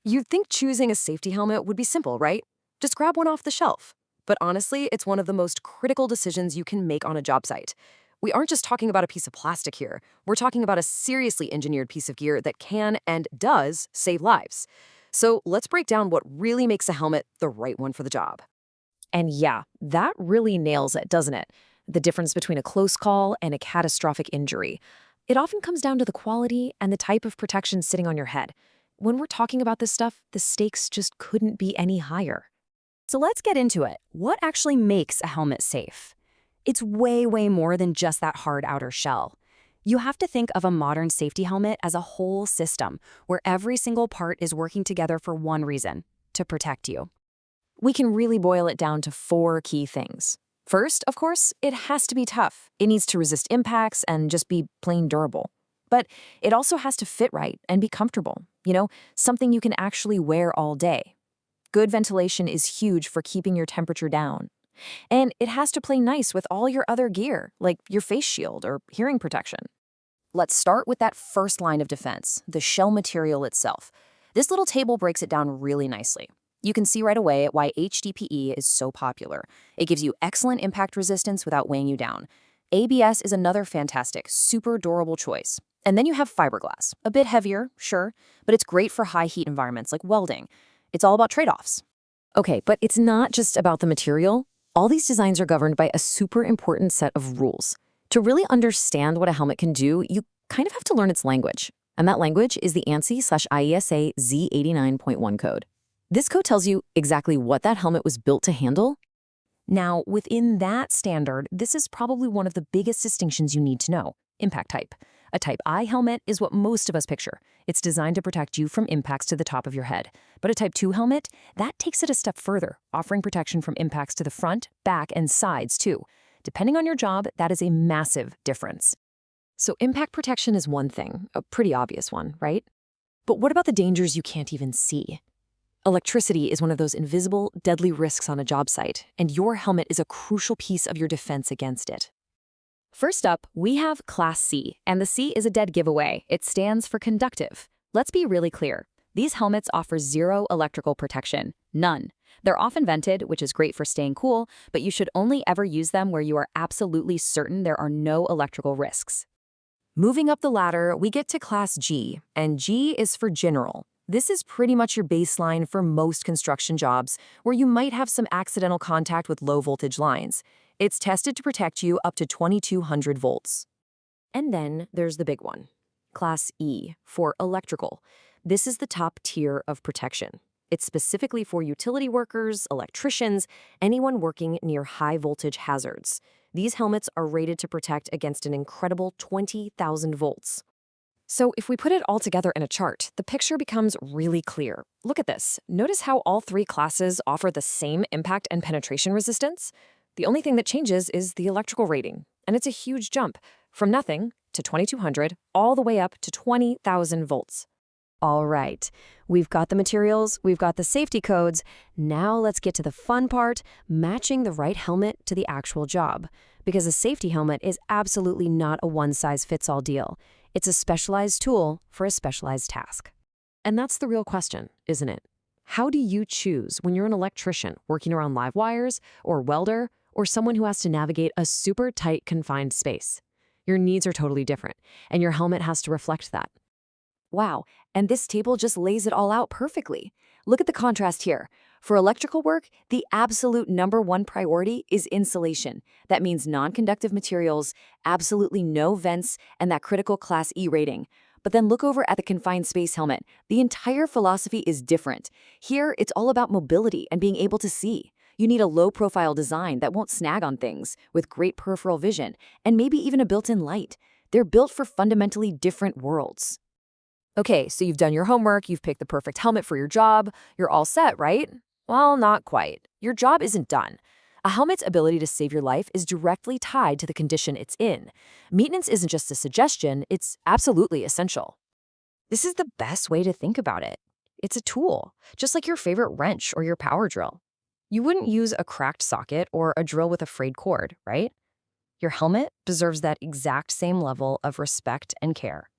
You'd think choosing a safety helmet would be simple, right? Just grab one off the shelf. But honestly, it's one of the most critical decisions you can make on a job site. We aren't just talking about a piece of plastic here. We're talking about a seriously engineered piece of gear that can and does save lives. So let's break down what really makes a helmet the right one for the job. And yeah, that really nails it, doesn't it? The difference between a close call and a catastrophic injury. It often comes down to the quality and the type of protection sitting on your head. When we're talking about this stuff, the stakes just couldn't be any higher. So let's get into it. What actually makes a helmet safe? It's way, way more than just that hard outer shell. You have to think of a modern safety helmet as a whole system where every single part is working together for one reason: to protect you. We can really boil it down to four key things. First, of course, it has to be tough. It needs to resist impacts and just be plain durable. But it also has to fit right and be comfortable, something you can actually wear all day. Good ventilation is huge for keeping your temperature down. And it has to play nice with all your other gear, like your face shield or hearing protection. Let's start with that first line of defense, the shell material itself. This little table breaks it down really nicely. You can see right away why HDPE is so popular. It gives you excellent impact resistance without weighing you down. ABS is another fantastic, super durable choice. And then you have fiberglass, a bit heavier, sure, but it's great for high heat environments like welding. It's all about trade-offs. Okay, but it's not just about the material. All these designs are governed by a super important set of rules. To really understand what a helmet can do, you kind of have to learn its language. And that language is the ANSI/IESA Z89.1 code. This code tells you exactly what that helmet was built to handle. Now, within that standard, this is probably one of the biggest distinctions you need to know: impact type. A Type I helmet is what most of us picture. It's designed to protect you from impacts to the top of your head. But a Type 2 helmet, that takes it a step further, offering protection from impacts to the front, back, and sides, too. Depending on your job, that is a massive difference. So impact protection is one thing, a pretty obvious one, right? But what about the dangers you can't even see? Electricity is one of those invisible, deadly risks on a job site, and your helmet is a crucial piece of your defense against it. First up, we have Class C, and the C is a dead giveaway. It stands for conductive. Let's be really clear. These helmets offer zero electrical protection. None. They're often vented, which is great for staying cool, but you should only ever use them where you are absolutely certain there are no electrical risks. Moving up the ladder, we get to Class G, and G is for general. This is pretty much your baseline for most construction jobs, where you might have some accidental contact with low-voltage lines. It's tested to protect you up to 2200 volts. And then there's the big one, Class E, for electrical. This is the top tier of protection. It's specifically for utility workers, electricians, anyone working near high-voltage hazards. These helmets are rated to protect against an incredible 20,000 volts. So if we put it all together in a chart, the picture becomes really clear. Look at this. Notice how all three classes offer the same impact and penetration resistance? The only thing that changes is the electrical rating, and it's a huge jump, from nothing to 2200 all the way up to 20,000 volts. All right, we've got the materials, we've got the safety codes. Now let's get to the fun part, matching the right helmet to the actual job. Because a safety helmet is absolutely not a one-size-fits-all deal. It's a specialized tool for a specialized task. And that's the real question, isn't it? How do you choose when you're an electrician working around live wires, or welder, or someone who has to navigate a super tight, confined space? Your needs are totally different, and your helmet has to reflect that. Wow, and this table just lays it all out perfectly. Look at the contrast here. For electrical work, the absolute #1 priority is insulation. That means non-conductive materials, absolutely no vents, and that critical Class E rating. But then look over at the confined space helmet. The entire philosophy is different. Here, it's all about mobility and being able to see. You need a low-profile design that won't snag on things, with great peripheral vision, and maybe even a built-in light. They're built for fundamentally different worlds. Okay, so you've done your homework, you've picked the perfect helmet for your job, you're all set, right? Well, not quite. Your job isn't done. A helmet's ability to save your life is directly tied to the condition it's in. Maintenance isn't just a suggestion, it's absolutely essential. This is the best way to think about it. It's a tool, just like your favorite wrench or your power drill. You wouldn't use a cracked socket or a drill with a frayed cord, right? Your helmet deserves that exact same level of respect and care.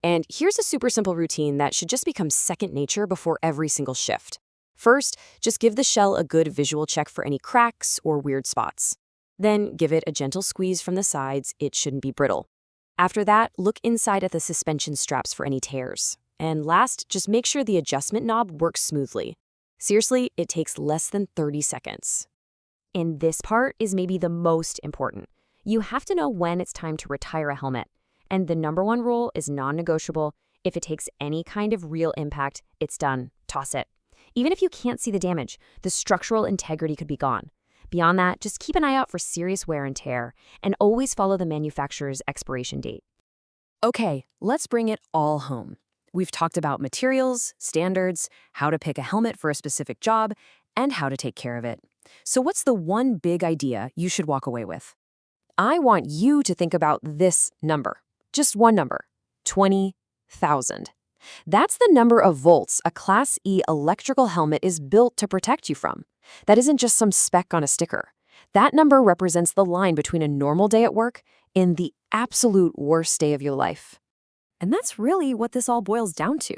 And here's a super simple routine that should just become second nature before every single shift. First, just give the shell a good visual check for any cracks or weird spots. Then give it a gentle squeeze from the sides. It shouldn't be brittle. After that, look inside at the suspension straps for any tears. And last, just make sure the adjustment knob works smoothly. Seriously, it takes less than 30 seconds. And this part is maybe the most important. You have to know when it's time to retire a helmet. And the number one rule is non-negotiable. If it takes any kind of real impact, it's done. Toss it. Even if you can't see the damage, the structural integrity could be gone. Beyond that, just keep an eye out for serious wear and tear, and always follow the manufacturer's expiration date. Okay, let's bring it all home. We've talked about materials, standards, how to pick a helmet for a specific job, and how to take care of it. So what's the one big idea you should walk away with? I want you to think about this number. Just one number, 20,000. That's the number of volts a Class E electrical helmet is built to protect you from. That isn't just some speck on a sticker. That number represents the line between a normal day at work and the absolute worst day of your life. And that's really what this all boils down to.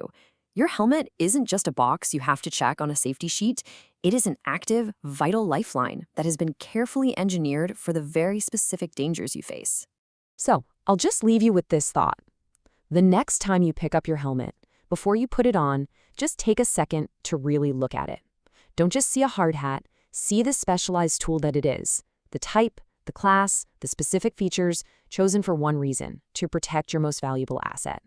Your helmet isn't just a box you have to check on a safety sheet. It is an active, vital lifeline that has been carefully engineered for the very specific dangers you face. So, I'll just leave you with this thought. The next time you pick up your helmet, before you put it on, just take a second to really look at it. Don't just see a hard hat, see the specialized tool that it is. The type, the class, the specific features, chosen for one reason, to protect your most valuable asset.